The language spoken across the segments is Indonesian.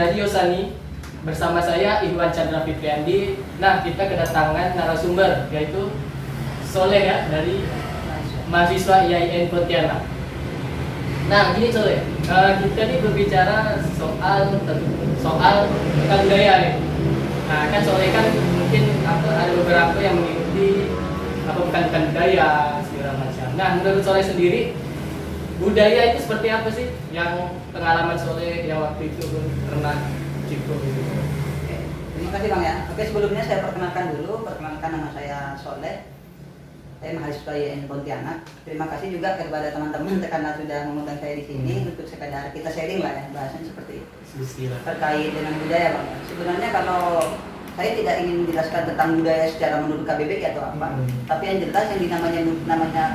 Radio Sani. Bersama saya Iwan Chandra Fitriandi. Nah, kita kedatangan narasumber yaitu Soleh ya, dari mahasiswa IAIN Pontianak. Nah, gini Soleh, kita nih berbicara soal tentang budaya nih. Nah, kan Soleh kan mungkin ada beberapa yang mengikuti bukan budaya segala macam. Nah, menurut Soleh sendiri, budaya itu seperti apa sih? Yang pengalaman Soleh yang waktu itu pernah cukup gitu. Oke, terima kasih Bang ya. Oke, sebelumnya saya perkenalkan dulu. Perkenalkan, nama saya Soleh. Saya mahasiswa IAIN Pontianak. Terima kasih juga kepada teman-teman karena sudah mengundang saya di sini untuk sekadar kita sharing lah ya, bahasan seperti itu. Terkait dengan budaya Bang. Sebenarnya kalau saya tidak ingin menjelaskan tentang budaya secara menurut KBBI atau apa, tapi yang jelas yang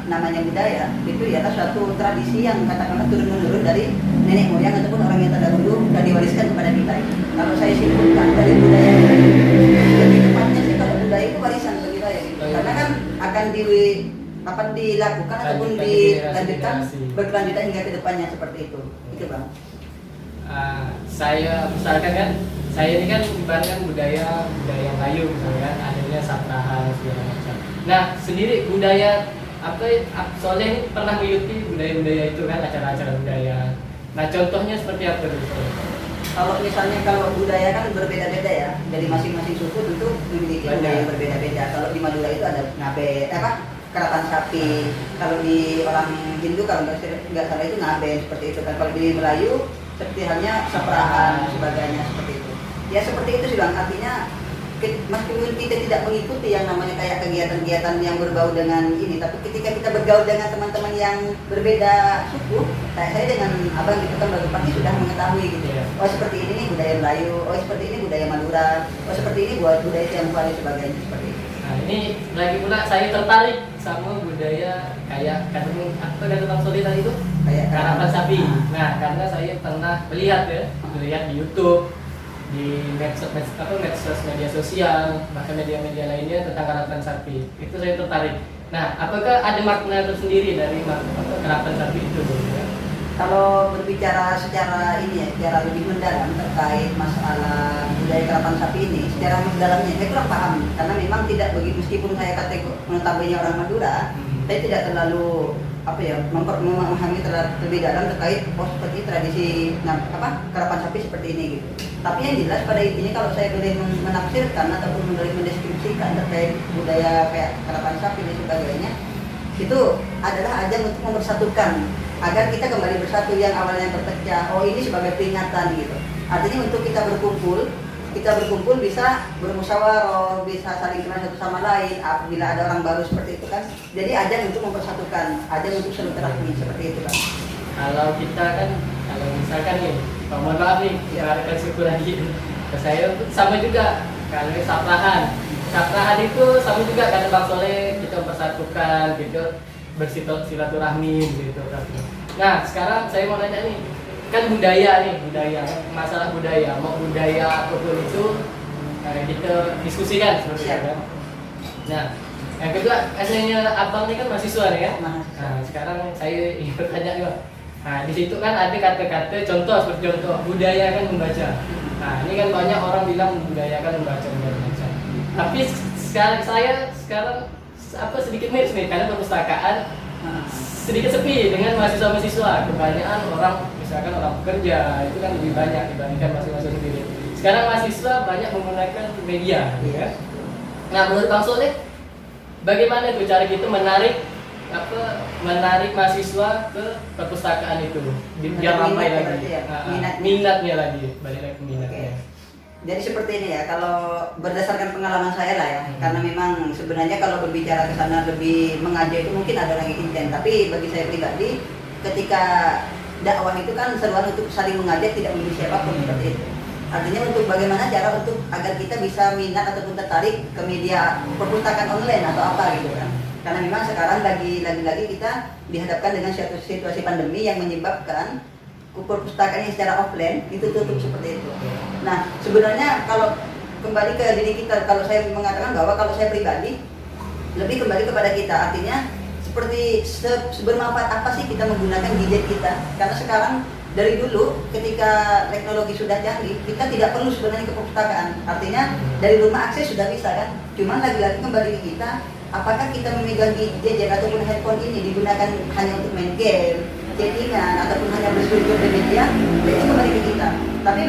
namanya budaya itu ialah suatu tradisi yang katakanlah turun-menurun dari nenek moyang ataupun orang yang terdahulu dan diwariskan kepada kita. Kalau saya simpulkan dari budaya, lebih tepatnya sih kalau budaya itu warisan bagi saya gitu. Karena kan akan dilakukan ataupun dilanjutkan berkelanjutan hingga ke depannya seperti itu. Itu Bang. Saya misalkan kan, saya ini kan ibaratkan budaya Melayu misalnya kan, adanya saprahan segala macam. Nah, sendiri budaya Soleh ini pernah mengikuti budaya itu kan, acara-acara budaya. Nah, contohnya seperti apa tuh? Kalau misalnya budaya kan berbeda-beda ya, dari masing-masing suku tentu memiliki budaya yang berbeda-beda. Kalau di Madura itu ada ngabe, karapan sapi. Kalau di orang Hindu kalau nggak salah itu ngabe seperti itu kan. Kalau di Melayu seperti halnya saprahan sebagainya seperti itu. Ya seperti itu sih Bang. Artinya meskipun kita tidak mengikuti yang namanya kayak kegiatan-kegiatan yang berbau dengan ini, tapi ketika kita bergaul dengan teman-teman yang berbeda suku, kayak saya dengan abang gitu kan pasti sudah mengetahui gitu. Oh seperti ini nih budaya Melayu, oh seperti ini budaya Madura, oh seperti ini buat budaya Tionghoa dan sebagainya seperti itu. Nah ini lagi pula saya tertarik sama budaya kayak kata Bang Soleh tadi itu kayak karapan sapi. Nah karena saya pernah melihat di YouTube, di medsos media sosial, bahkan media-media lainnya tentang karapan sapi. Itu saya tertarik. Nah, apakah ada makna tersendiri dari karapan sapi itu? Kalau berbicara secara lebih mendalam terkait masalah budaya karapan sapi ini, secara mendalamnya saya kurang paham karena memang tidak begitu, meskipun saya notabene orang Madura, saya tidak terlalu memahami terlebih dalam terkait seperti tradisi karapan sapi seperti ini gitu. Tapi yang jelas pada intinya kalau saya boleh menafsirkan ataupun boleh mendeskripsikan terkait budaya kayak karapan sapi dan sebagainya, itu adalah ajang untuk mempersatukan agar kita kembali bersatu yang awalnya berpecah. Oh ini sebagai peringatan gitu. Artinya untuk kita berkumpul bisa bermusyawarah, bisa saling kenal satu sama lain apabila ada orang baru seperti itu kan. Jadi ajang untuk mempersatukan, ajang untuk silaturahmi seperti itu kan. Kalau misalkan nih, mohon maaf nih, ibaratkan syukur lagi. Saya sama juga kalau saprahan itu sama juga kata Bang Soleh, kita mempersatukan gitu, bersilaturahmi gitu. Nah sekarang saya mau nanya nih, kan budaya masalah budaya, mau budaya apapun itu kita diskusikan seperti itu kan. Nah yang kedua, aslinya abang ini kan mahasiswa nih kan. Nah sekarang saya ingin bertanya nih Bang. Nah di situ kan ada kata-kata seperti contoh budaya kan membaca. Nah ini kan banyak orang bilang budaya kan membaca. Tapi saya sekarang sedikit miris nih karena perpustakaan sedikit sepi dengan mahasiswa-mahasiswa. Kebanyakan orang, misalkan orang bekerja itu kan lebih banyak dibandingkan mahasiswa sendiri. Sekarang mahasiswa banyak menggunakan media, ya. Nah menurut Bang Soleh, bagaimana tuh cara kita menarik mahasiswa ke perpustakaan itu biar ramai lagi, minatnya lagi, balik lagi ke minatnya. Jadi seperti ini ya, kalau berdasarkan pengalaman saya lah ya, karena memang sebenarnya kalau berbicara ke sana lebih mengajar itu mungkin ada lagi intent, tapi bagi saya pribadi, ketika dakwah itu kan seruan untuk saling mengajak, tidak memilih siapapun seperti itu. Artinya untuk bagaimana cara untuk agar kita bisa minat ataupun tertarik ke media perpustakaan online atau apa gitu kan. Karena memang sekarang lagi-lagi kita dihadapkan dengan situasi pandemi yang menyebabkan perpustakaan yang secara offline itu tutup seperti itu. Nah, sebenarnya kalau kembali ke diri kita, kalau saya mengatakan bahwa kalau saya pribadi lebih kembali kepada kita, artinya seperti sebermanfaat apa sih kita menggunakan gadget kita? Karena sekarang dari dulu ketika teknologi sudah canggih, kita tidak perlu sebenarnya ke perpustakaan. Artinya dari rumah akses sudah bisa kan. Cuman lagi-lagi kembali ke kita, apakah kita memegang gadget ataupun handphone ini digunakan hanya untuk main game, chattingan, ataupun hanya berseluncur di media, itu kembali ke kita. Tapi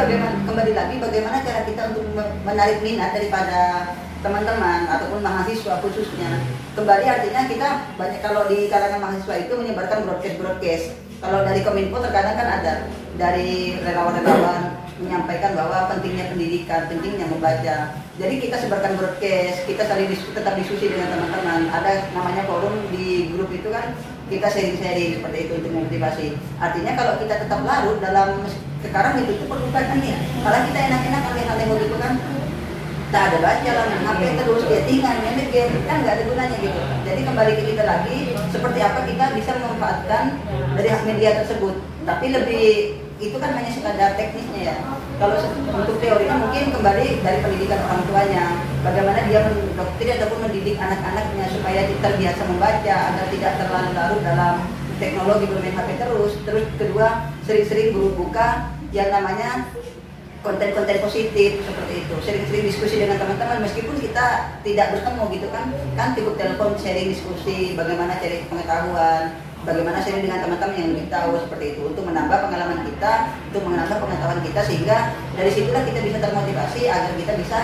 kembali lagi bagaimana cara kita untuk menarik minat daripada teman-teman ataupun mahasiswa khususnya. Kembali artinya kita banyak, kalau di kalangan mahasiswa itu menyebarkan broadcast. Kalau dari Kominfo terkadang kan ada dari relawan-relawan menyampaikan bahwa pentingnya pendidikan, pentingnya membaca. Jadi kita sebarkan broadcast, kita saling tetap diskusi dengan teman-teman. Ada namanya forum di grup itu kan, kita sharing-sharing seperti itu untuk memotivasi. Artinya kalau kita tetap larut dalam sekarang itu perlukan ya. Kalau kita enak-enak hal-hal yang begitu kan, tak ada baca lah, main HP terus, chattingan, main game, kan nggak ada gunanya gitu. Jadi kembali ke kita lagi, seperti apa kita bisa memanfaatkan dari hak media tersebut. Tapi lebih itu kan hanya sekadar teknisnya ya. Kalau untuk teorinya mungkin kembali dari pendidikan orang tuanya, bagaimana dia mendoktrin ataupun mendidik anak-anaknya supaya terbiasa membaca agar tidak terlalu larut dalam teknologi bermain HP terus. Terus kedua, sering-sering buka yang namanya konten-konten positif seperti itu, sering-sering diskusi dengan teman-teman meskipun kita tidak bertemu gitu kan cukup telepon sharing diskusi bagaimana cari pengetahuan, bagaimana sharing dengan teman-teman yang lebih tahu seperti itu untuk menambah pengalaman kita, untuk menambah pengetahuan kita sehingga dari situlah kita bisa termotivasi agar kita bisa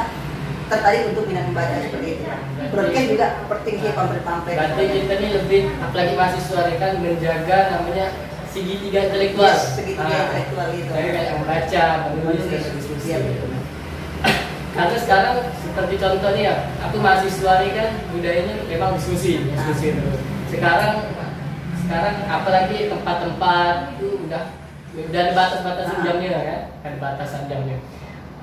tertarik untuk minat membaca seperti itu. Broadcast juga penting sih, pamflet-pamflet. Berarti kita ini lebih, apalagi mahasiswa kan menjaga namanya segitiga intelektual. Yes, segitiga intelektual itu. Kayak membaca, menulis, dan diskusi. Ya, gitu. Karena sekarang seperti contohnya ya, aku mahasiswa ini kan budayanya memang diskusi terus. Sekarang apalagi tempat-tempat itu udah ada batas-batasan jamnya kan, ada batasan jamnya.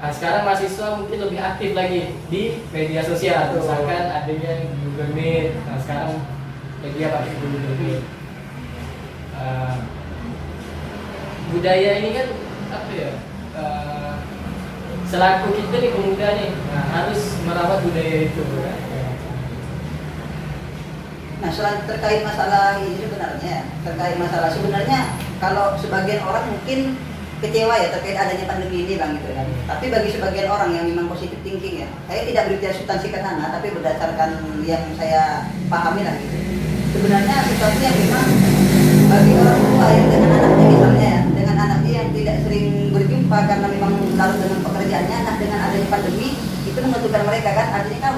Nah, sekarang mahasiswa mungkin lebih aktif lagi di media sosial, misalkan adanya Google Meet. Nah, sekarang media pakai Google Meet. Budaya ini kan apa ya, selaku kita nih pemuda nih, harus merawat budaya itu kan? Nah, terkait masalah ini sebenarnya kalau sebagian orang mungkin kecewa ya terkait adanya pandemi ini bang gitu kan. Tapi bagi sebagian orang yang memang positif thinking ya, saya tidak berbicara substansi ke sana, tapi berdasarkan yang saya pahami lah gitu. Sebenarnya situasi yang memang bagi orang tua yang dengan anaknya misalnya ya, dengan anaknya yang tidak sering berjumpa karena memang larut dengan pekerjaannya, nah dengan adanya pandemi itu membutuhkan mereka kan, artinya kan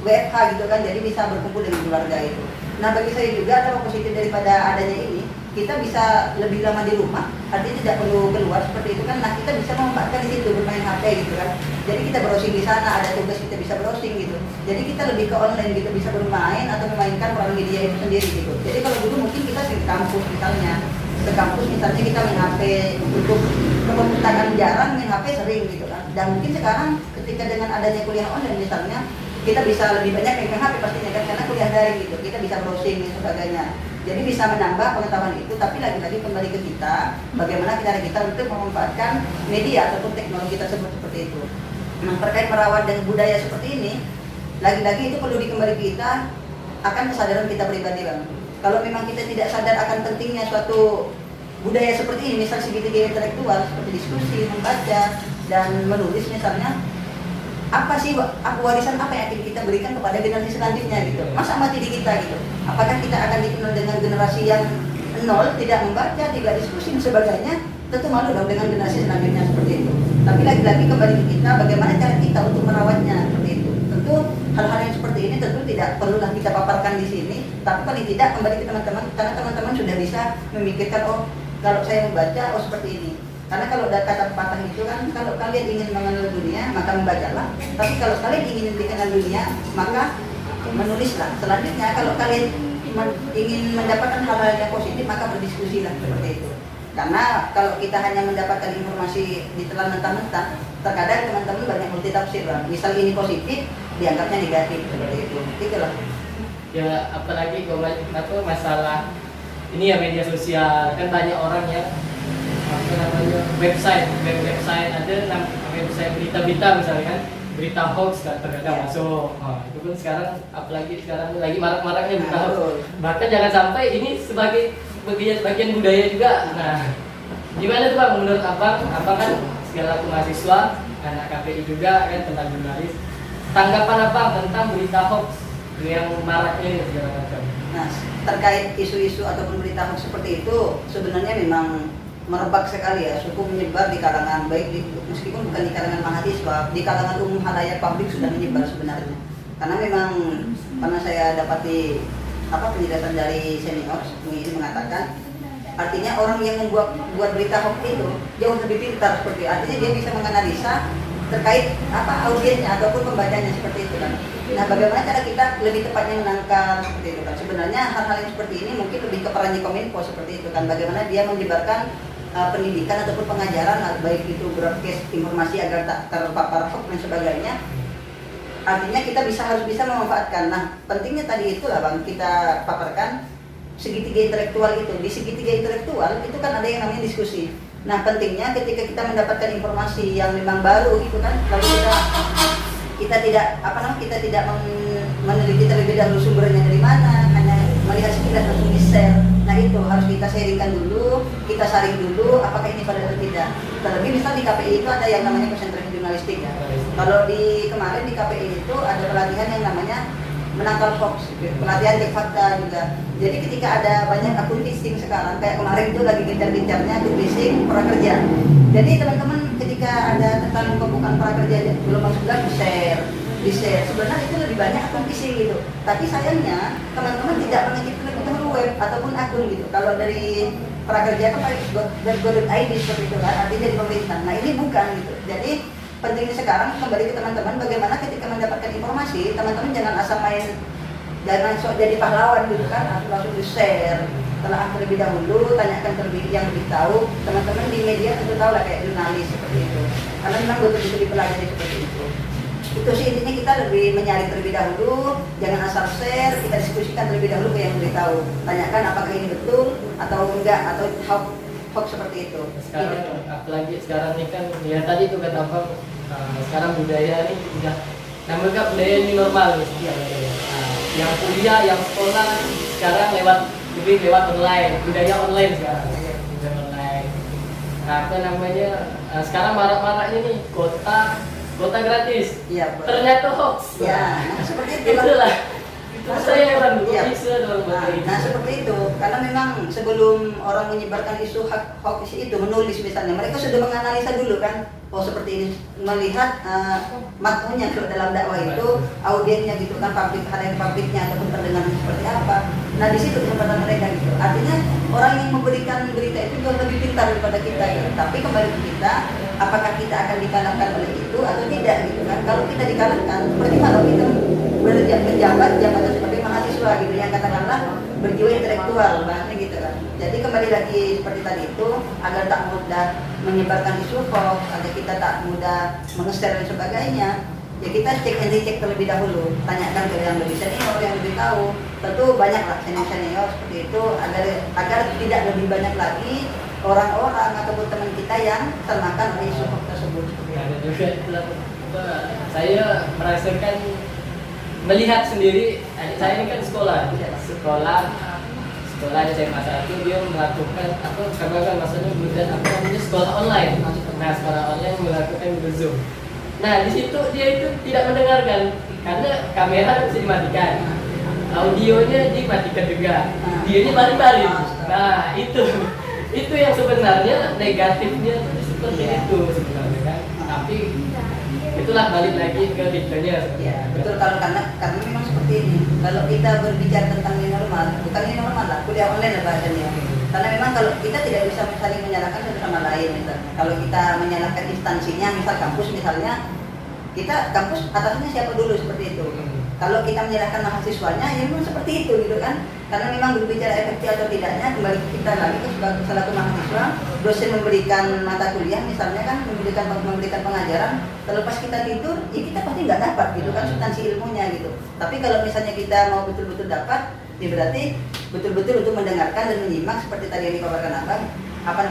WFH gitu kan, jadi bisa berkumpul dengan keluarga itu. Nah bagi saya juga ada positif daripada adanya ini, kita bisa lebih lama di rumah, artinya tidak perlu keluar seperti itu kan. Nah kita bisa memanfaatkan di situ bermain HP gitu kan. Jadi kita browsing di sana, ada tugas kita bisa browsing gitu. Jadi kita lebih ke online gitu, bisa bermain atau memainkan peran media itu sendiri gitu. Jadi kalau dulu mungkin kita di kampus misalnya, ke kampus misalnya kita main HP untuk perpustakaan jarang, main HP sering gitu kan. Dan mungkin sekarang ketika dengan adanya kuliah online misalnya, kita bisa lebih banyak main HP pastinya kan, karena kuliah daring gitu, kita bisa browsing dan sebagainya. Jadi bisa menambah pengetahuan itu, tapi lagi-lagi kembali ke kita, bagaimana cara kita untuk memanfaatkan media ataupun teknologi tersebut seperti itu. Nah, terkait merawat dan budaya seperti ini, lagi-lagi itu perlu dikembali kita akan kesadaran kita pribadi bang. Kalau memang kita tidak sadar akan pentingnya suatu budaya seperti ini, misal segitiga intelektual seperti diskusi, membaca dan menulis misalnya, apa sih warisan apa yang akan kita berikan kepada generasi selanjutnya gitu. Masa mati di kita gitu. Apakah kita akan dikenal dengan generasi yang nol, tidak membaca, tidak diskusi dan sebagainya? Tentu malu dong dengan generasi selanjutnya seperti itu. Tapi lagi-lagi kembali ke kita, bagaimana cara kita untuk merawatnya seperti itu. Tentu hal-hal yang seperti ini tentu tidak perlulah kita paparkan di sini, tapi paling tidak kembali ke teman-teman, karena teman-teman sudah bisa memikirkan, oh kalau saya membaca, oh seperti ini. Karena kalau ada kata pepatah itu kan, kalau kalian ingin mengenal dunia, maka membacalah. Tapi kalau kalian ingin dikenal dunia, maka menulislah. Selanjutnya, kalau kalian ingin mendapatkan hal-hal yang positif, maka berdiskusilah seperti itu. Karena kalau kita hanya mendapatkan informasi ditelan mentah-mentah, terkadang teman-teman banyak multitafsir. Misal ini positif, dianggapnya negatif seperti itu. Itulah. Ya, apalagi kalau masalah ini ya media sosial, kan banyak orang yang apa namanya website ada website berita-berita misalnya kan, berita hoax kan terkadang masuk. Itu pun sekarang apalagi sekarang lagi marak-maraknya berita hoax. Bahkan jangan sampai ini sebagai bagian budaya juga. Nah Gimana tuh Bang, menurut Abang kan segala mahasiswa, anak KPI juga kan tentang jurnalis. Tanggapan Abang tentang berita hoax yang marak ini segala macam. Nah, terkait isu-isu ataupun berita hoax seperti itu, sebenarnya memang merebak sekali ya, cukup menyebar di kalangan, baik meskipun bukan di kalangan mahasiswa, di kalangan umum halayak publik sudah menyebar sebenarnya. Karena memang pernah saya dapati penjelasan dari senior ini mengatakan, artinya orang yang buat berita hoax itu jauh lebih pintar, seperti artinya dia bisa menganalisa terkait audiensnya ataupun pembacanya seperti itu kan. Nah, bagaimana cara kita lebih tepatnya menangkap seperti itu kan? Sebenarnya hal-hal yang seperti ini mungkin lebih ke perannya Kominfo seperti itu kan. Bagaimana dia menyebarkan pendidikan ataupun pengajaran, baik itu broadcast informasi agar tak terpapar hoax dan sebagainya. Artinya kita harus bisa memanfaatkan. Nah, pentingnya tadi itulah Bang, kita paparkan segitiga intelektual itu. Di segitiga intelektual itu kan ada yang namanya diskusi. Nah, pentingnya ketika kita mendapatkan informasi yang memang baru gitu kan, lalu kita tidak meneliti terlebih dahulu sumbernya dari mana, hanya melihat sekilas langsung di-share. Nah, itu harus kita sharingkan dulu, kita saring dulu apakah ini valid atau tidak. Terlebih misal di KPI itu ada yang namanya konsentrasi jurnalistik ya. Kalau kemarin di KPI itu ada pelatihan yang namanya menangkal hoax, pelatihan cek fakta juga. Jadi ketika ada banyak akun phishing sekarang, kayak kemarin itu lagi gencar-gencarnya akun phishing prakerja. Jadi teman-teman ketika ada tentang pembukaan prakerja gelombang 9 di-share. Sebenarnya itu lebih banyak akun phishing gitu. Tapi sayangnya teman-teman tidak mengecek terlebih web ataupun akun gitu. Kalau dari prakerja kan pakai .go.id seperti itu kan, artinya dari pemerintah. Nah, ini bukan gitu. Jadi pentingnya sekarang kembali ke teman-teman, bagaimana ketika mendapatkan informasi, teman-teman jangan asal jangan sok jadi pahlawan gitu kan, langsung di-share. Telah terlebih dahulu, tanyakan yang lebih tahu. Teman-teman di media tentu tahu lah, kayak jurnalis seperti itu. Karena memang betul-betul dipelajari seperti itu. Itu sih intinya, kita lebih menyaring terlebih dahulu, jangan asal share, kita diskusikan terlebih dahulu ke yang lebih tahu. Tanyakan apakah ini betul atau enggak, atau hoax seperti itu. Sekarang apalagi sekarang ini kan ya tadi itu kata Bang, sekarang budaya ini udah namanya budaya ini normal ya. Yang kuliah, yang sekolah sekarang lewat online, budaya online sekarang. Budaya online. Nah, apa namanya? Sekarang marak-maraknya nih kota gratis. Iya, ternyata hoax. Ya, seperti itu. Itulah. Saya orang dulu ya. bisa dalam Nah, seperti itu. Karena memang sebelum orang menyebarkan isu hoax itu menulis misalnya, mereka sudah menganalisa dulu kan. Oh, seperti ini, melihat makmunya kalau dalam dakwah itu audiensnya gitu kan, publiknya ataupun pendengarnya seperti apa. Nah, di situ kesempatan mereka gitu. Artinya orang yang memberikan berita itu jauh lebih pintar daripada kita gitu. Tapi kembali ke kita, apakah kita akan dikalahkan oleh itu atau tidak gitu kan. Kalau kita dikalahkan, seperti kalau kita menjabat jabatan sebagai mahasiswa gitu, yang katakanlah berjiwa intelektual bahasanya gitu kan. Jadi kembali lagi seperti tadi itu, agar tak mudah menyebarkan isu hoax, agar kita tak mudah meng-share dan sebagainya, ya kita cek and recheck terlebih dahulu, tanyakan ke yang lebih senior, yang lebih tahu. Tentu banyak lah senior seperti itu, agar tidak lebih banyak lagi orang-orang ataupun teman kita yang termakan oleh isu hoax tersebut. Ada juga saya merasakan, melihat sendiri, adik saya ini kan sekolah SMA 1, dia melakukan maksudnya sekolah online. Nah, sekolah online melakukan Zoom. Nah, di situ dia itu tidak mendengarkan karena kamera bisa dimatikan, audionya dimatikan juga, dianya balik-balik. Nah, itu yang sebenarnya negatifnya tuh seperti itu sebenarnya kan. Tapi itulah balik lagi ke dikanya. Ya, betul, karena memang seperti ini. Kalau kita berbicara tentang new normal, bukan new normal lah, kuliah online lah bahasanya. Karena memang kalau kita tidak bisa saling menyalahkan satu sama lain misalnya. Kalau kita menyalahkan instansinya, misal kampus misalnya, kita kampus atasnya siapa dulu seperti itu. Kalau kita menyalahkan mahasiswanya, ya memang seperti itu gitu kan. Karena memang berbicara efektif atau tidaknya kembali ke kita lagi ke selaku mahasiswa. Dosen memberikan mata kuliah misalnya kan, memberikan pengajaran, terlepas kita tidur, ya kita pasti nggak dapat gitu kan substansi ilmunya gitu. Tapi kalau misalnya kita mau betul-betul dapat, ya berarti betul-betul untuk mendengarkan dan menyimak seperti tadi yang dipaparkan Abang,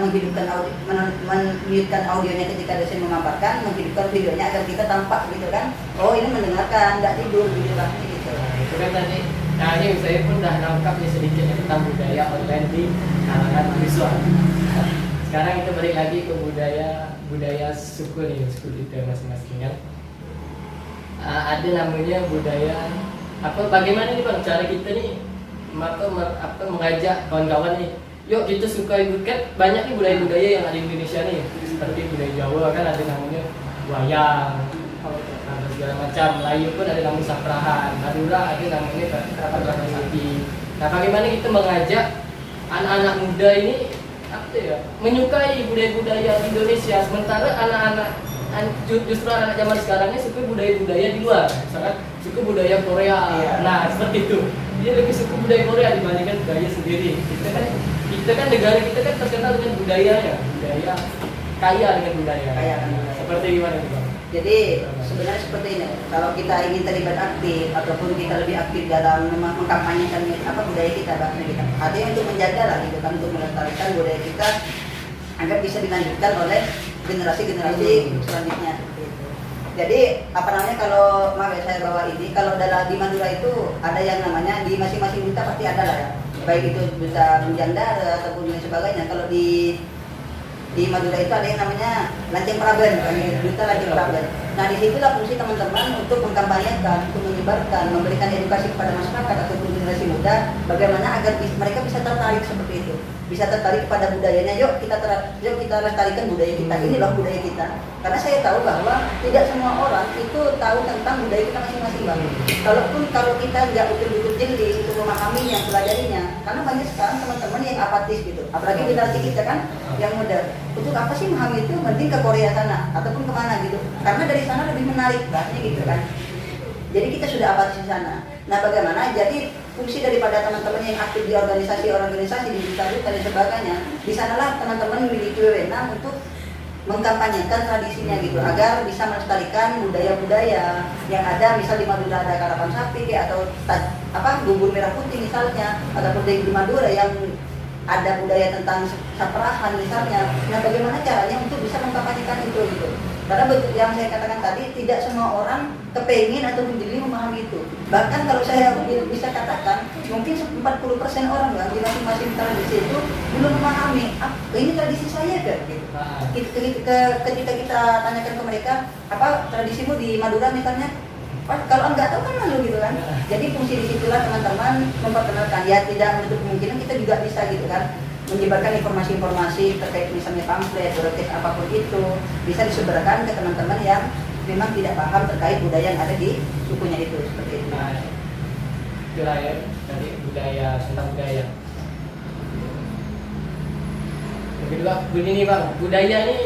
menghidupkan audionya ketika dosen memaparkan, menghidupkan videonya agar kita tampak gitu kan. Oh, ini mendengarkan, nggak tidur gitu kan gitu. Itu kan tadi. Nah, ini saya pun udah nangkap nih sedikit tentang budaya online di kalangan mahasiswa. sekarang kita balik lagi ke budaya suku nih, suku kita masing-masing kan. Ada namanya budaya apa? Bagaimana nih bang cara kita nih mengajak kawan-kawan nih? Yuk kita suka ikut, banyak nih budaya-budaya yang ada di Indonesia nih, seperti budaya Jawa kan ada namanya wayang, ada segala macam. Melayu pun ada namanya saprahan, Madura ada namanya keraton sapi. Nah bagaimana kita mengajak anak-anak muda ini menyukai budaya-budaya di Indonesia, sementara justru anak zaman sekarangnya suka budaya-budaya di luar, misalkan suka budaya Korea. Nah seperti itu, dia lebih suka budaya Korea dibandingkan budaya sendiri. Kita kan negara kita kan terkenal dengan budaya kaya dengan budaya. Seperti gimana itu bang? Jadi sebenarnya seperti ini, kalau kita ingin terlibat aktif ataupun kita lebih aktif dalam mengkampanyekan budaya kita, bahasa kita, ada yang untuk menjaga lah gitu kan, untuk melestarikan budaya kita agar bisa dilanjutkan oleh generasi-generasi selanjutnya. Jadi kalau saya bawa ini, kalau di Madura itu ada yang namanya di masing-masing duta pasti ada lah ya, baik itu duta Menjanda ataupun lain sebagainya. Kalau di Madura itu ada yang namanya Lanceng Praben, duta Lanceng Praben. Nah disitulah fungsi teman-teman untuk mengkampanyekan, untuk menyebarkan, memberikan edukasi kepada masyarakat ataupun generasi muda, bagaimana agar mereka bisa tertarik seperti itu, bisa tertarik kepada budayanya. Yuk kita lestarikan budaya kita, ini loh budaya kita. Karena saya tahu bahwa tidak semua orang itu tahu tentang budaya kita masing-masing bang. Kalau kita nggak betul-betul jeli untuk memahaminya, pelajarinya, karena banyak sekarang teman-teman yang apatis gitu, apalagi generasi kita kan yang muda. Untuk apa sih memahami itu? Mending ke Korea sana ataupun kemana gitu, karena dari sana lebih menarik bahasnya gitu kan. Jadi kita sudah apatis di sana. Nah bagaimana? Jadi fungsi daripada teman-teman yang aktif di organisasi di duta-duta dan sebagainya, di sanalah teman-teman memiliki wewenang untuk mengkampanyekan tradisinya gitu, agar bisa melestarikan budaya-budaya yang ada. Misal di Madura ada karapan sapi atau bubur merah putih misalnya, ataupun di Madura yang ada budaya tentang saprahan misalnya. Nah bagaimana caranya untuk bisa mengkampanyekan itu gitu. Karena betul yang saya katakan tadi, tidak semua orang kepingin atau menjadi memahami itu. Bahkan kalau saya bisa katakan, mungkin 40% orang yang di masing-masing tradisi itu belum memahami, ini tradisi saya kan gitu. Ketika kita tanyakan ke mereka, apa tradisimu di Madura misalnya, kalau enggak tahu kan malu gitu kan. Jadi fungsi disitulah teman-teman memperkenalkan, ya tidak menutup kemungkinan kita juga bisa gitu kan, menyebarkan informasi-informasi terkait misalnya pamflet, broadcast apapun itu, bisa disebarkan ke teman-teman yang memang tidak paham terkait budaya yang ada di sukunya itu, seperti itu. Nah, itulah ya, tadi budaya, tentang budaya. Yang kedua, begini bang, budaya ini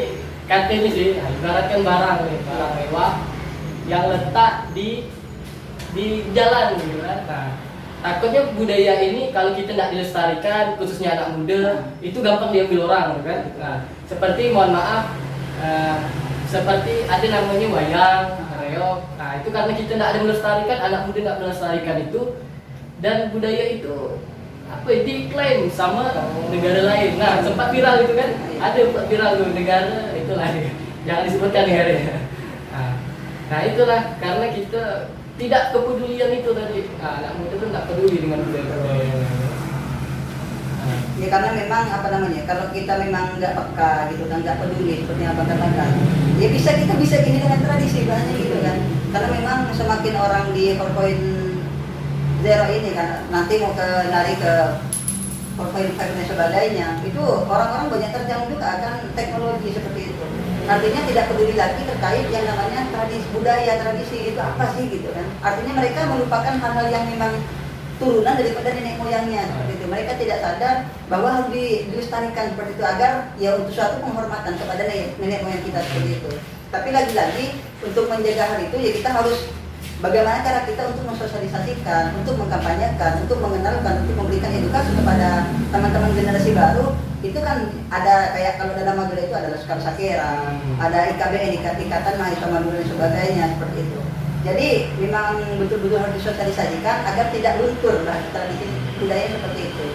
katanya sih, ibaratkan barang mewah yang letak di jalan gitu kan. Nah, takutnya budaya ini kalau kita tidak dilestarikan, khususnya anak muda, itu gampang diambil orang kan. Nah, seperti mohon maaf, seperti ada namanya wayang, reog. Nah itu karena kita tidak ada melestarikan, anak muda tidak melestarikan itu, dan budaya itu diklaim sama negara lain. Nah sempat viral itu kan, ada viral tuh negara itu lain, jangan disebutkan negaranya. Nah itulah karena kita tidak kepedulian itu tadi. Nah, anak muda itu tidak peduli dengan budaya-budaya. Ya karena memang kalau kita memang nggak peka gitu kan, nggak peduli seperti yang abang katakan, ya kita bisa gini dengan tradisi bahasanya gitu kan. Karena memang semakin orang di 4.0 ini kan, nanti mau lari ke 4.5 dan sebagainya, itu orang-orang banyak terjang juga akan teknologi seperti itu. Artinya tidak peduli lagi terkait yang namanya tradisi itu apa sih gitu kan. Artinya mereka melupakan hal-hal yang memang turunan daripada nenek moyangnya seperti itu. Mereka tidak sadar bahwa harus dilestarikan seperti itu, agar ya untuk suatu penghormatan kepada nenek moyang kita seperti itu. Tapi lagi-lagi untuk menjaga hal itu ya kita harus bagaimana cara kita untuk mensosialisasikan, untuk mengkampanyekan, untuk mengenalkan, untuk memberikan edukasi kepada teman-teman generasi baru. Itu kan ada kayak kalau dalam Madura itu ada Laskar Sakera, ada IKBN, Ikatan Mahasiswa Madura dan sebagainya seperti itu. Jadi memang betul-betul harus disosialisasikan agar tidak luntur lah tradisi budaya seperti itu.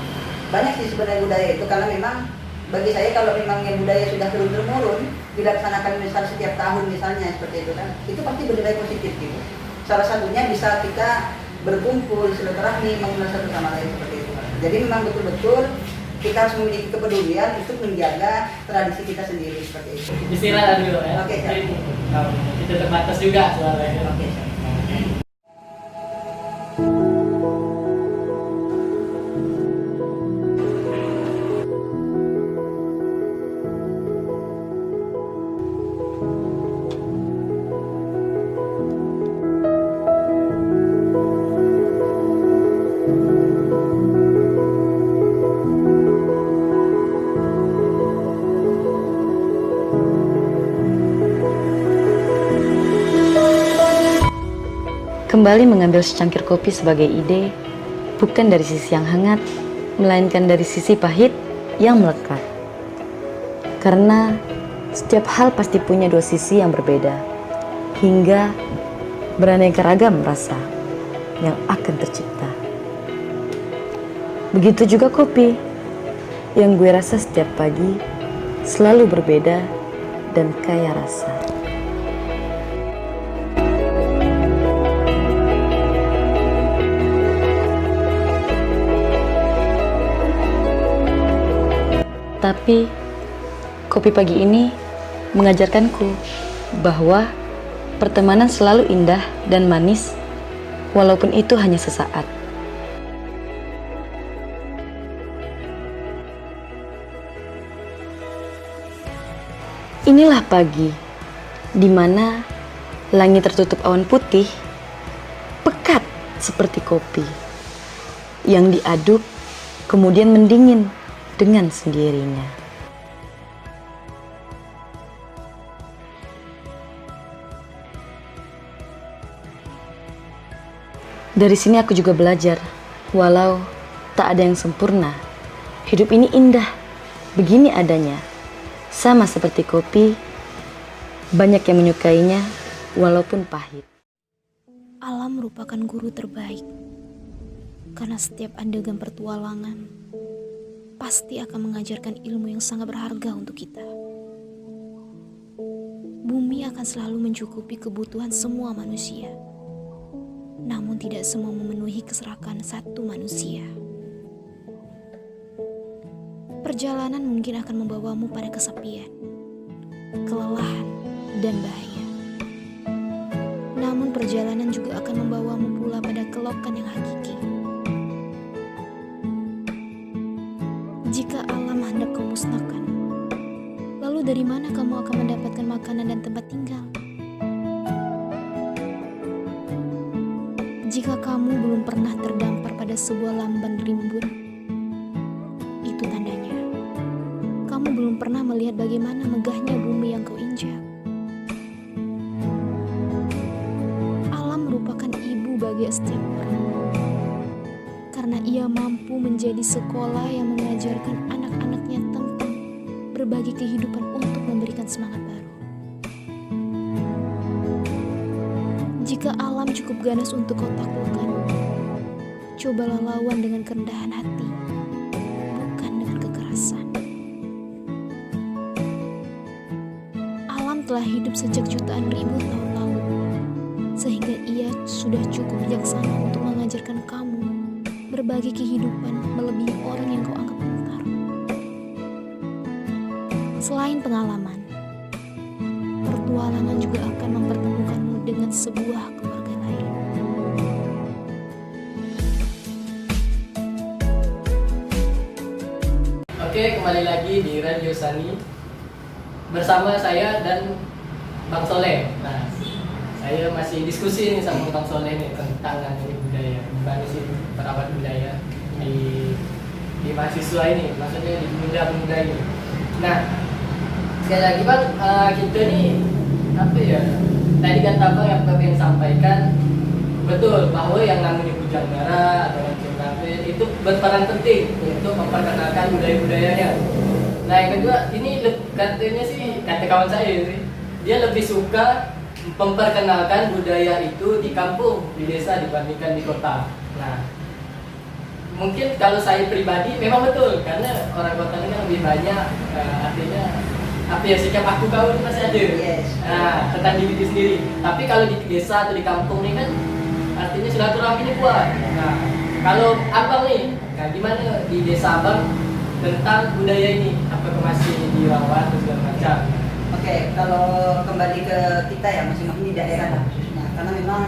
Banyak sih sebenarnya budaya itu, karena memang bagi saya kalau memang yang budaya sudah turun-temurun dilaksanakan misal setiap tahun misalnya seperti itu kan, itu pasti bernilai positif gitu. Salah satunya bisa kita berkumpul, silaturahmi, mengenal satu sama lain seperti itu. Jadi memang betul-betul kita harus memiliki kepedulian untuk menjaga tradisi kita sendiri seperti itu. Istirahat dulu ya. Oke, siap. Kita terbatas juga soalnya. Oke, siap. Kembali mengambil secangkir kopi sebagai ide, bukan dari sisi yang hangat, melainkan dari sisi pahit yang melekat. Karena setiap hal pasti punya dua sisi yang berbeda, hingga beraneka ragam rasa yang akan tercipta. Begitu juga kopi, yang gue rasa setiap pagi selalu berbeda dan kaya rasa. Tapi, kopi pagi ini mengajarkanku bahwa pertemanan selalu indah dan manis, walaupun itu hanya sesaat. Inilah pagi, di mana langit tertutup awan putih, pekat seperti kopi, yang diaduk kemudian mendingin dengan sendirinya. Dari sini aku juga belajar, walau tak ada yang sempurna, hidup ini indah, begini adanya. Sama seperti kopi, banyak yang menyukainya walaupun pahit. Alam merupakan guru terbaik, karena setiap adegan pertualangan pasti akan mengajarkan ilmu yang sangat berharga untuk kita. Bumi akan selalu mencukupi kebutuhan semua manusia, namun tidak semua memenuhi keserakan satu manusia. Perjalanan mungkin akan membawamu pada kesepian, kelelahan, dan bahaya. Namun perjalanan juga akan membawamu pula pada kelokan yang hakiki. Jika alam hendak kau musnahkan, lalu dari mana kamu akan mendapatkan makanan dan tempat tinggal? Jika kamu belum pernah terdampar pada sebuah lamban rimbun, itu tandanya kamu belum pernah melihat bagaimana megahnya bumi yang kau injak. Alam merupakan ibu bagi setiap orang, karena ia mampu menjadi sekolah yang mengajarkan anak-anaknya tentang berbagi kehidupan untuk memberikan semangat baru. Jika alam cukup ganas untuk kau taklukkan, cobalah lawan dengan kerendahan hati, bukan dengan kekerasan. Alam telah hidup sejak jutaan ribu tahun lalu, sehingga ia sudah cukup bijaksana untuk mengajarkan kamu berbagi kehidupan melebihi orang yang kau anggap pintar. Selain pengalaman, pertualangan juga akan mempertemukanmu dengan sebuah keluarga lain. Oke, kembali lagi di Radio Sani bersama saya dan Bang Soleh. Nah, saya masih diskusi nih sama Bang Soleh nih tentang budaya, gimana sih perawat budaya di mahasiswa ini, maksudnya di muda-muda ini. Nah, sekali lagi Bang, kita nih apa ya? Tadi kan Bang yang pengen sampaikan betul bahwa yang namanya pujangga atau Cilape itu berperan penting untuk memperkenalkan budaya-budayanya. Nah, yang kedua ini katanya sih, kata kawan saya sih, dia lebih suka memperkenalkan budaya itu di kampung, di desa dibandingkan di kota. Nah, mungkin kalau saya pribadi memang betul, karena orang kota ini kan lebih banyak artinya apa ya, sikap aku kau ini masih ada. Yes. Nah, tentang diri sendiri. Tapi kalau di desa atau di kampung ini kan artinya silaturahmi ini kuat. Nah, kalau abang nih, nah gimana di desa abang tentang budaya ini, apakah masih dirawat atau segala macam. Oke, kalau kembali ke kita ya masing-masing di daerah lah khususnya, karena memang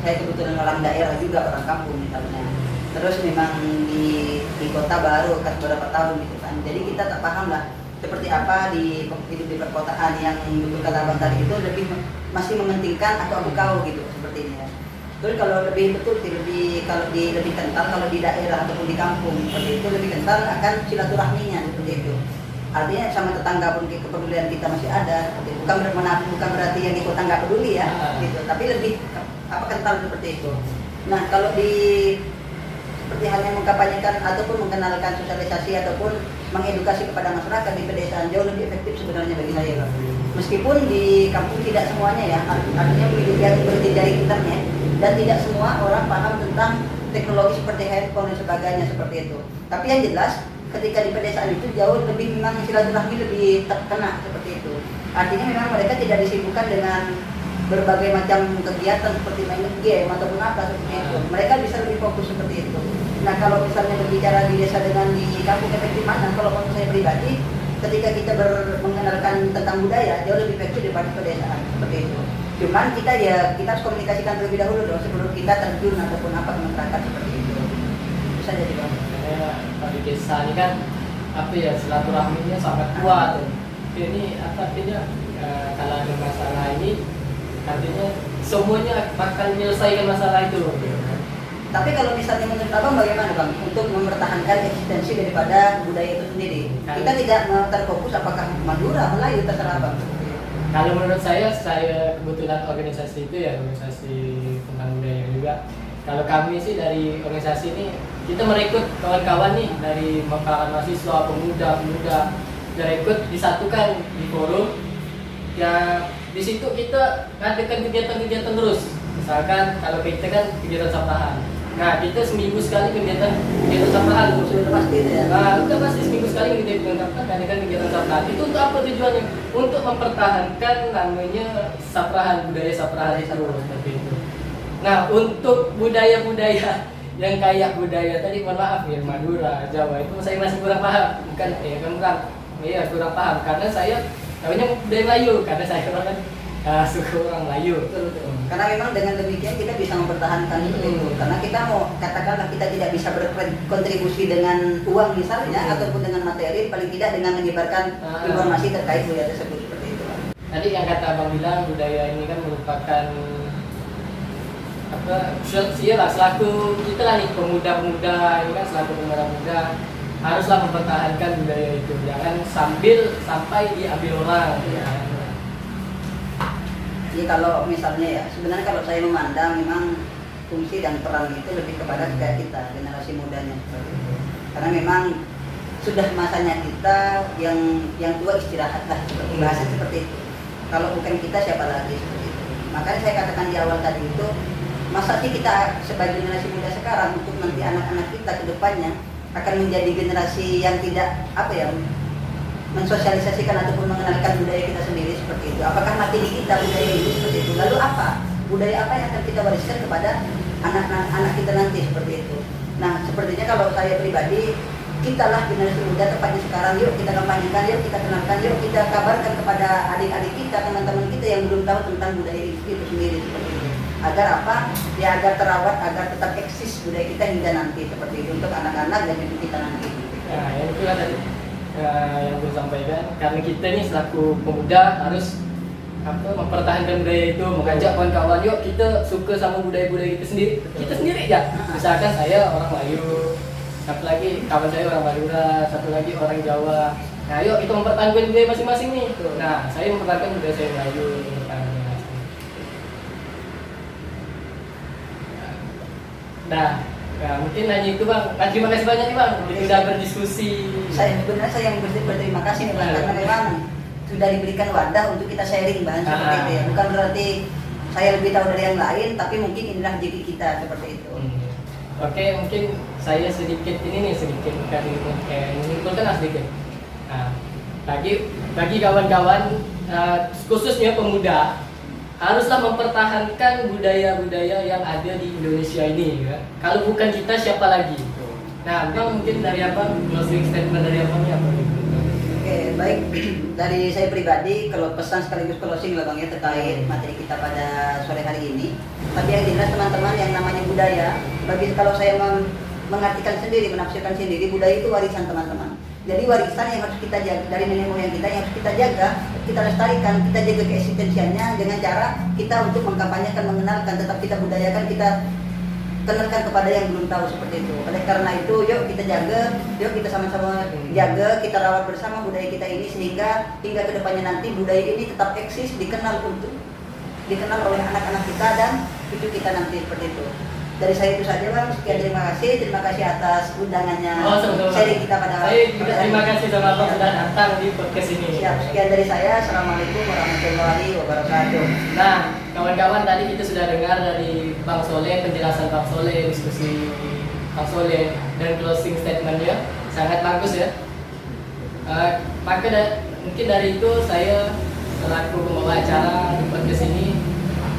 saya kebetulan orang daerah juga, orang kampung misalnya. Terus memang di kota baru kan beberapa tahun gitu kan. Jadi kita tak paham lah seperti apa di hidup di perkotaan yang betul kata abang tadi itu lebih masih mementingkan atau abu kau gitu seperti ini ya. Terus kalau lebih betul sih kalau lebih kental kalau di daerah ataupun di kampung seperti itu lebih kental akan silaturahminya seperti itu. Artinya sama tetangga pun kepedulian kita masih ada. Bukan berarti yang di kota nggak peduli ya, gitu. Tapi lebih kental seperti itu. Nah kalau seperti hanya mengkampanyekan ataupun mengenalkan sosialisasi ataupun mengedukasi kepada masyarakat di pedesaan jauh lebih efektif sebenarnya bagi saya. Meskipun di kampung tidak semuanya ya, artinya yang berjejaring internet dan tidak semua orang paham tentang teknologi seperti handphone dan sebagainya seperti itu. Tapi yang jelas ketika di pedesaan itu jauh lebih memang silaturahmi lebih terkena seperti itu. Artinya memang mereka tidak disibukkan dengan berbagai macam kegiatan seperti main game ataupun apa seperti itu. Mereka bisa lebih fokus seperti itu. Nah kalau misalnya berbicara di desa dengan di kampung efektif mana? Kalau menurut saya pribadi, ketika kita mengenalkan tentang budaya jauh lebih efektif daripada pedesaan seperti itu. Cuman kita harus komunikasikan terlebih dahulu dong sebelum kita terjun ataupun apa ke masyarakat seperti itu. Itu saja di bawah. Kalau di desa ini kan silaturahminya sangat kuat. Ini artinya kalau ada masalah ini artinya semuanya akan menyelesaikan masalah itu. Tapi kalau misalnya menurut abang bagaimana bang untuk mempertahankan eksistensi daripada budaya itu sendiri? Kita tidak terfokus apakah Madura, Melayu, terserah abang. Kalau menurut saya kebetulan organisasi itu ya organisasi tentang budaya juga. Kalau kami sih dari organisasi ini kita merekrut kawan-kawan nih dari kawan mahasiswa, pemuda merekrut disatukan di forum. Ya di situ kita ngadakan kegiatan-kegiatan terus. Misalkan kalau kita kan kegiatan saprahan. Nah kita seminggu sekali kegiatan saprahan. Sudah pasti ya. Nah kita pasti seminggu sekali kegiatan saprahan. Itu untuk apa tujuannya? Untuk mempertahankan namanya budaya saprahan itu seperti itu. Nah untuk budaya-budaya yang kayak budaya tadi, mohon maaf ya, Madura, Jawa itu saya masih kurang paham. Kurang paham karena saya tahunya budaya Melayu karena saya orang suku orang Melayu. Betul. Karena memang dengan demikian kita bisa mempertahankan itu. Karena kita mau katakanlah kita tidak bisa berkontribusi dengan uang misalnya ataupun dengan materi, paling tidak dengan menyebarkan informasi terkait budaya tersebut seperti itu. Tadi yang kata abang bilang budaya ini kan merupakan selaku kita lah nih pemuda-pemuda ini kan selaku pemuda-pemuda haruslah mempertahankan budaya itu, jangan sampai diambil orang. Jadi kalau misalnya ya, sebenarnya kalau saya memandang memang fungsi dan peran itu lebih kepada kita generasi mudanya seperti itu. Karena memang sudah masanya kita yang tua istirahat lah seperti bahasa seperti itu. Kalau bukan kita siapa lagi seperti itu. Makanya saya katakan di awal tadi itu, masa sih kita sebagai generasi muda sekarang untuk nanti anak-anak kita ke depannya akan menjadi generasi yang tidak mensosialisasikan ataupun mengenalkan budaya kita sendiri seperti itu. Apakah mati di kita budaya itu seperti itu? Lalu apa? Budaya apa yang akan kita wariskan kepada anak-anak kita nanti seperti itu? Nah, sepertinya kalau saya pribadi, kita lah generasi muda tepatnya sekarang, yuk kita kampanyekan, yuk kita kenalkan, yuk kita kabarkan kepada adik-adik kita, teman-teman kita yang belum tahu tentang budaya itu sendiri seperti itu. Agar apa? Ya agar terawat, agar tetap eksis budaya kita hingga nanti seperti itu untuk anak-anak dan cucu kita nanti. Nah, yang itu kan tadi yang gue sampaikan, karena kita nih selaku pemuda harus mempertahankan budaya itu, mengajak kawan-kawan, yuk kita suka sama budaya-budaya kita sendiri ya. Misalkan saya orang Melayu, satu lagi kawan saya orang Madura, satu lagi orang Jawa. Nah, yuk kita mempertahankan budaya masing-masing nih. Nah, saya mempertahankan budaya saya Melayu. Nah, mungkin hanya itu bang. Terima kasih banyak nih bang. Sudah berdiskusi. Saya yang berterima kasih nih bang, karena memang sudah diberikan wadah untuk kita sharing bang seperti itu ya. Bukan berarti saya lebih tahu dari yang lain, tapi mungkin inilah diri kita seperti itu. Oke, mungkin saya sedikit menyimpulkan sedikit. Nah, bagi kawan-kawan khususnya pemuda, haruslah mempertahankan budaya-budaya yang ada di Indonesia ini ya. Kalau bukan kita siapa lagi? Nah, Bang mungkin dari apa closing statement dari abangnya apa? Oke, baik. Dari saya pribadi, kalau pesan sekaligus closing lah Bang ya terkait materi kita pada sore hari ini. Tapi yang jelas teman-teman yang namanya budaya, bagi kalau saya mengartikan sendiri, menafsirkan sendiri, budaya itu warisan teman-teman. Jadi warisan yang harus kita jaga dari nenek moyang kita yang harus kita jaga, kita lestarikan, kita jaga keeksistensiannya dengan cara kita untuk mengkampanyekan, mengenalkan, tetap kita budayakan, kita kenalkan kepada yang belum tahu seperti itu. Oleh karena itu, yuk kita jaga, yuk kita sama-sama jaga, kita rawat bersama budaya kita ini sehingga hingga kedepannya nanti budaya ini tetap eksis, dikenal oleh anak-anak kita dan cucu kita nanti seperti itu. Dari saya itu saja Bang, sekian terima kasih atas undangannya sharing kita pada saya juga terima kasih sama Abang sudah datang di podcast ini. Siap, sekian dari saya. Assalamualaikum warahmatullahi wabarakatuh. Nah, kawan-kawan tadi kita sudah dengar dari Bang Soleh, penjelasan Bang Soleh, diskusi Bang Soleh dan closing statementnya sangat bagus ya. Maka mungkin dari itu saya selaku pembawa acara di podcast ini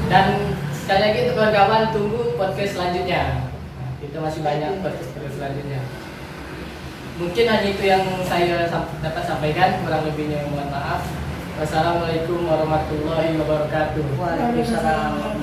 dan sekali lagi untuk kawan-kawan tunggu podcast selanjutnya. Nah, kita masih banyak podcast selanjutnya. Mungkin hanya itu yang saya dapat sampaikan, kurang lebihnya mohon maaf. Wassalamualaikum warahmatullahi wabarakatuh. Waalaikumsalam.